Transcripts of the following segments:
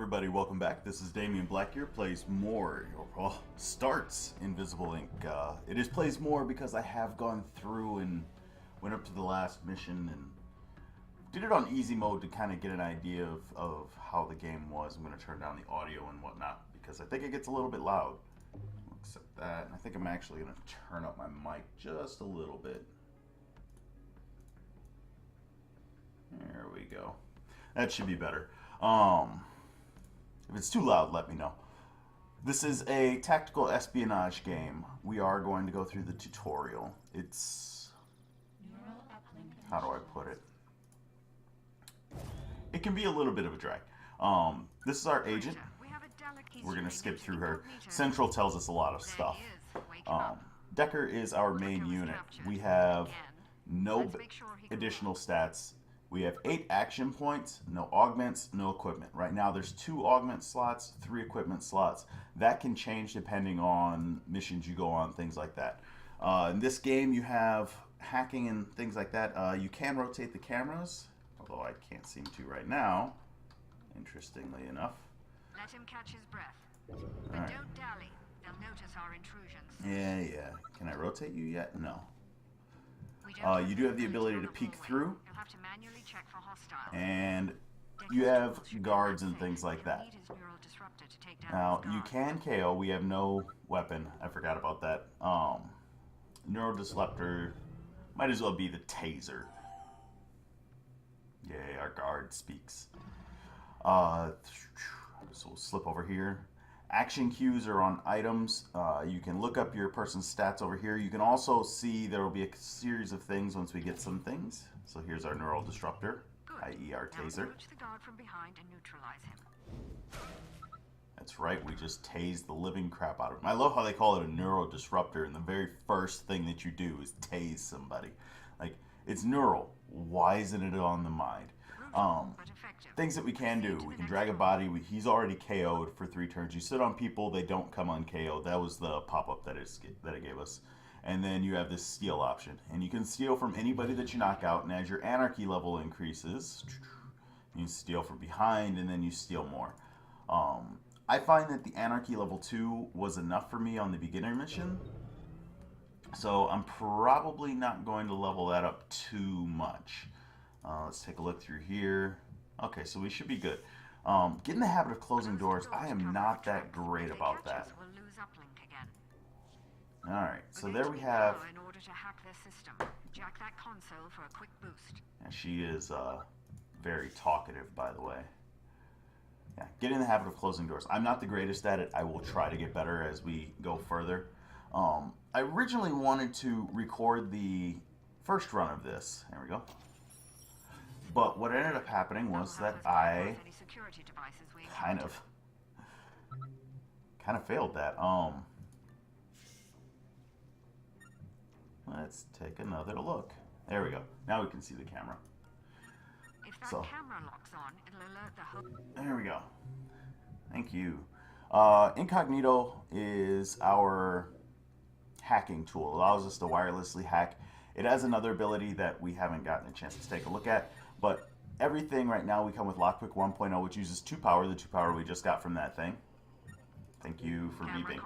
everybody, welcome back. This is Damionblackgear, plays more, or well, starts Invisible Ink. It is plays more because I have gone through and went up to the last mission and did it on easy mode to kind of get an idea of how the game was. I'm going to turn down the audio and whatnot because I think it gets a little bit loud. I'll accept that, and I think I'm actually going to turn up my mic just a little bit. There we go. That should be better. If it's too loud, let me know. This is a tactical espionage game. We are going to go through the tutorial. It's... how do I put it? It can be a little bit of a drag. This is our agent. We're going to skip through her. Central tells us a lot of stuff. Decker is our main unit. We have no additional stats. We have 8 action points, no augments, no equipment. Right now there's 2 augment slots, 3 equipment slots. That can change depending on missions you go on, things like that. In this game you have hacking and things like that. You can rotate the cameras, although I can't seem to right now, interestingly enough. Let him catch his breath. But right. Don't dally. They'll notice our intrusions. Yeah. Can I rotate you yet? No. You do have the ability to peek through, and you have guards and things like that. Now, you can KO. We have no weapon. I forgot about that. Neurodisruptor might as well be the taser. Yay, our guard speaks. So we'll slip over here. Action cues are on items. You can look up your person's stats over here. You can also see there will be a series of things once we get some things. So here's our neural disruptor, i.e. our taser. Approach the guard from behind and neutralize him. That's right, we just tased the living crap out of him. I love how they call it a neural disruptor, and the very first thing that you do is tase somebody. Like, it's neural. Why isn't it on the mind? Things that we can do. We can drag a body. He's already KO'd for 3 turns. You sit on people, they don't come un-KO'd. That was the pop-up that it gave us. And then you have this steal option. And you can steal from anybody that you knock out. And as your anarchy level increases, you steal from behind and then you steal more. I find that the anarchy level 2 was enough for me on the beginner mission. So I'm probably not going to level that up too much. Let's take a look through here. Okay, so we should be good. Get in the habit of closing doors. I am not that great about that. Alright, so there we have... Yeah, she is very talkative, by the way. Yeah, get in the habit of closing doors. I'm not the greatest at it. I will try to get better as we go further. I originally wanted to record the first run of this. There we go. But what ended up happening was that I kind of failed that. Let's take another look. There we go. Now we can see the camera. So, there we go. Thank you. Incognito is our hacking tool. It allows us to wirelessly hack. It has another ability that we haven't gotten a chance to take a look at. But everything right now, we come with Lockpick 1.0, which uses 2 power, the 2 power we just got from that thing. Thank you for beeping.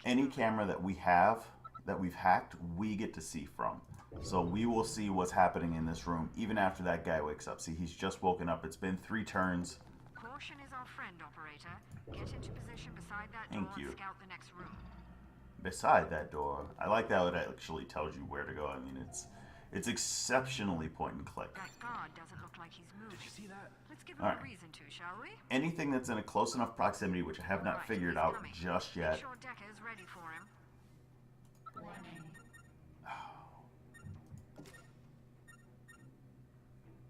Any camera that we have, that we've hacked, we get to see from. So we will see what's happening in this room, even after that guy wakes up. See, he's just woken up. It's been 3 turns. Caution is our friend, operator. Get into position beside that door and scout the next room. Beside that door. I like that it actually tells you where to go. I mean, it's exceptionally point and click. That guard doesn't look like he's moved. Did you see that? Let's give him a reason to, shall we? Anything that's in a close enough proximity, which I have not figured out just yet. Make sure Decker is ready for him.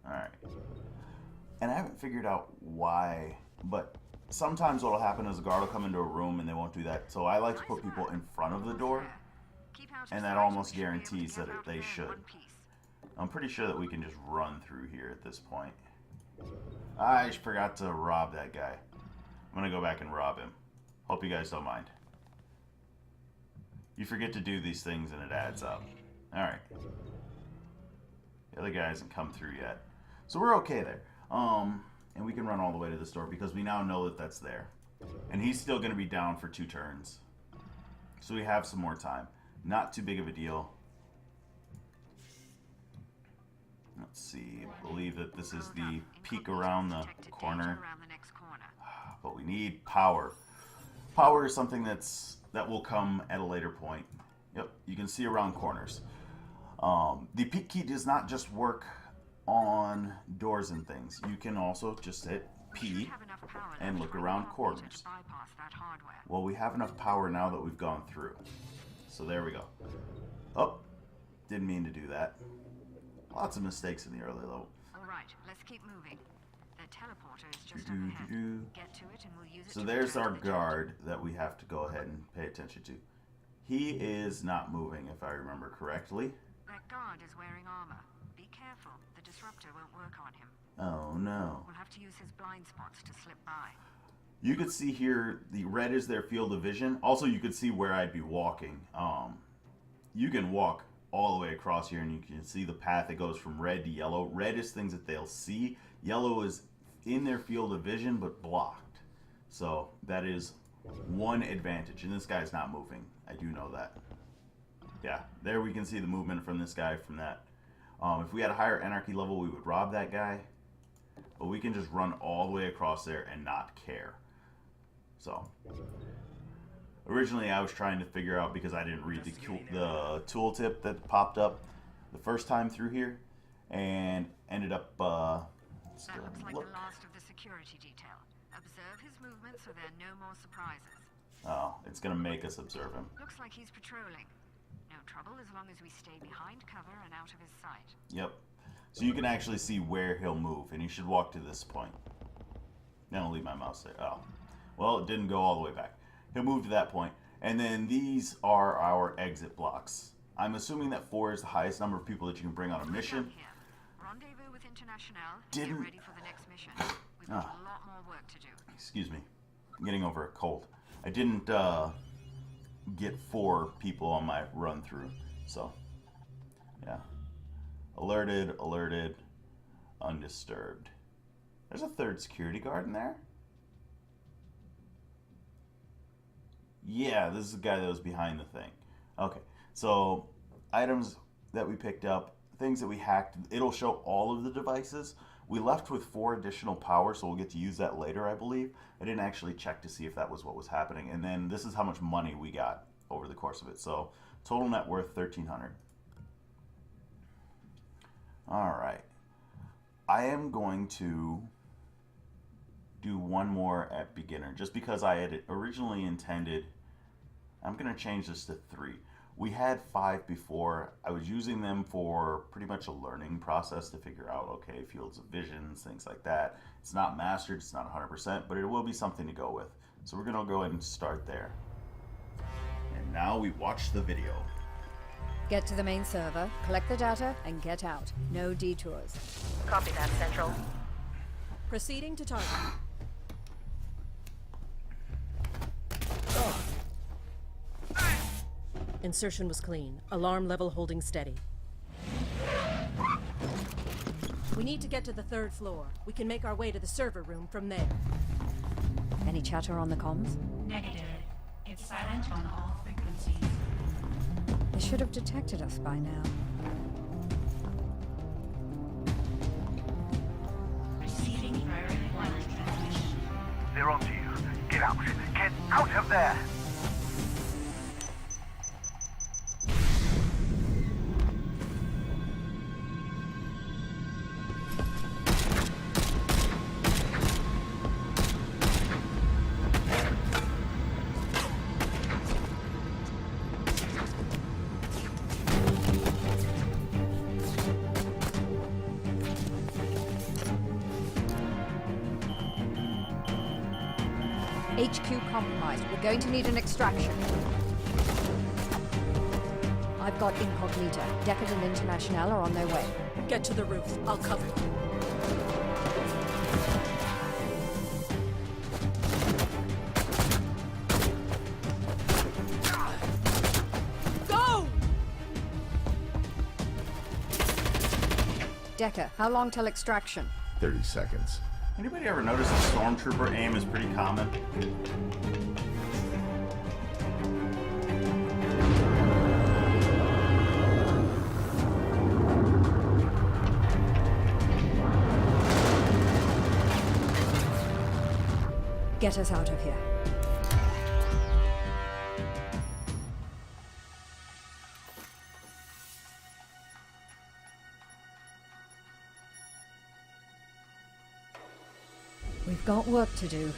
Alright. And I haven't figured out why, but sometimes what'll happen is a guard will come into a room and they won't do that. So I like to put people in front of the door, and that almost guarantees that they should. I'm pretty sure that we can just run through here at this point. I just forgot to rob that guy. I'm going to go back and rob him. Hope you guys don't mind. You forget to do these things and it adds up. Alright. The other guy hasn't come through yet. So we're okay there. And we can run all the way to this door because we now know that that's there. And he's still going to be down for 2 turns. So we have some more time. Not too big of a deal. Let's see. I believe that this is the peek around the corner. But we need power. Power is something that will come at a later point. Yep, you can see around corners. The peek key does not just work on doors and things. You can also just hit P and look around corners. Well, we have enough power now that we've gone through. So there we go. Oh, didn't mean to do that. Lots of mistakes in the early level. Alright, let's keep moving. The teleporter is just overhead. Get to it and we'll use it. So there's our guard that we have to go ahead and pay attention to. He is not moving, if I remember correctly. That guard is wearing armor. Be careful, the disruptor won't work on him. Oh no. We'll have to use his blind spots to slip by. You could see here, the red is their field of vision. Also, you could see where I'd be walking. You can walk all the way across here, and you can see the path that goes from red to yellow. Red is things that they'll see. Yellow is in their field of vision, but blocked. So that is one advantage. And this guy's not moving. I do know that. Yeah, there we can see the movement from this guy, from that. If we had a higher anarchy level, we would rob that guy. But we can just run all the way across there and not care. So, originally I was trying to figure out, because I didn't read the tooltip that popped up the first time through here, and ended up, that looks like the last of the security detail. Observe his movement so there are no more surprises. Oh, it's going to make us observe him. Looks like he's patrolling. No trouble as long as we stay behind cover and out of his sight. Yep. So you can actually see where he'll move, and he should walk to this point. Then I'll leave my mouse there. Oh. Well, it didn't go all the way back. He'll move to that point. And then these are our exit blocks. I'm assuming that 4 is the highest number of people that you can bring on a mission. Rendezvous with International. Didn't... Get ready for the next mission. We've got a lot more work to do. Excuse me. I'm getting over a cold. I didn't get 4 people on my run through. So, yeah. Alerted, alerted, undisturbed. There's a 3rd security guard in there? Yeah, this is the guy that was behind the thing. Okay, so items that we picked up, things that we hacked, it'll show all of the devices. We left with 4 additional power, so we'll get to use that later, I believe. I didn't actually check to see if that was what was happening. And then this is how much money we got over the course of it. So total net worth, 1,300. All right. I am going to do one more at beginner, just because I had originally intended. I'm going to change this to 3. We had 5 before. I was using them for pretty much a learning process to figure out, okay, fields of visions, things like that. It's not mastered, it's not 100%, but it will be something to go with. So we're going to go ahead and start there. And now we watch the video. Get to the main server, collect the data, and get out. No detours. Copy that, Central. Proceeding to target. Insertion was clean. Alarm level holding steady. We need to get to the 3rd floor. We can make our way to the server room from there. Any chatter on the comms? Negative. It's silent on all frequencies. They should have detected us by now. Receiving priority 1 transmission. They're onto you. Get out. Get out of there! HQ compromised. We're going to need an extraction. I've got Incognita. Deckard and International are on their way. Get to the roof. I'll cover you. Go! Decker, how long till extraction? 30 seconds. Anybody ever notice a stormtrooper aim is pretty common? Get us out of here. We've got work to do.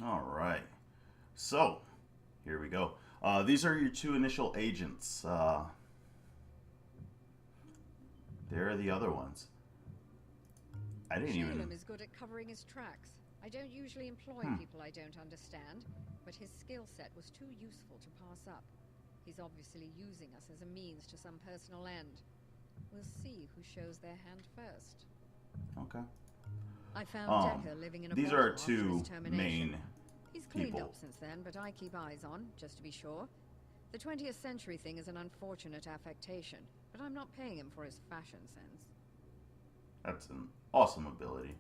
All right. So, here we go. These are your two initial agents. There are the other ones. I didn't even... Shalem is good at covering his tracks. I don't usually employ people I don't understand, but his skill set was too useful to pass up. He's obviously using us as a means to some personal end. We'll see who shows their hand first. Okay. I found Decker living in a These bottle are our after two his termination. main He's cleaned people. up since then, but I keep eyes on, just to be sure. The 20th century thing is an unfortunate affectation, but I'm not paying him for his fashion sense. That's an awesome ability.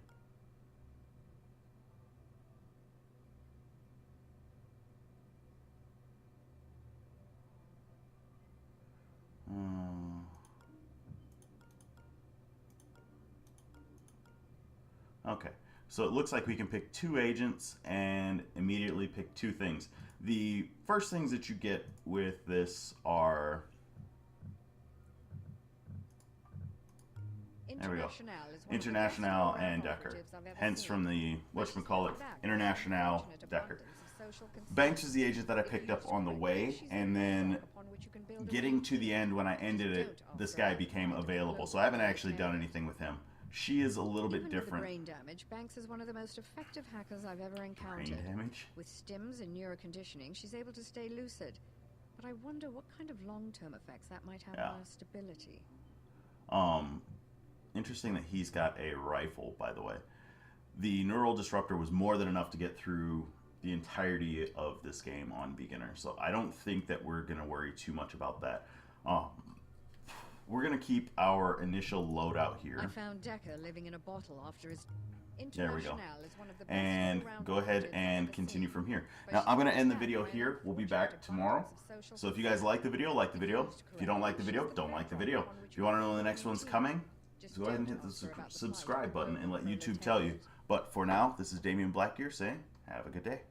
Okay, so it looks like we can pick two agents and immediately pick two things. The first things that you get with this are... There we go. International and Decker. Hence from the, whatchamacallit, International Decker. Banks is the agent that I picked up on the way, and then getting to the end when I ended it, this guy became available. So I haven't actually done anything with him. She is a little bit different. Even with the brain damage, Banks is one of the most effective hackers I've ever encountered. Brain damage? With stims and neuroconditioning, she's able to stay lucid. But I wonder what kind of long-term effects that might have on her stability. Interesting that he's got a rifle, by the way. The neural disruptor was more than enough to get through the entirety of this game on beginner, so I don't think that we're going to worry too much about that. We're going to keep our initial loadout here. I found Decker living in a bottle after his... There we go. Is one of the best And all-round go ahead operatives I've and ever continue seen. from here. But Now, she I'm going to was end the that video way here. We'll be unfortunate back tomorrow. abundance of social So if you guys like the video, like the video. If you don't like the video, don't like the video. If you want to know when the next one's coming, just go ahead and hit the subscribe button and let YouTube tell you. But for now, this is Damionblackgear saying, have a good day.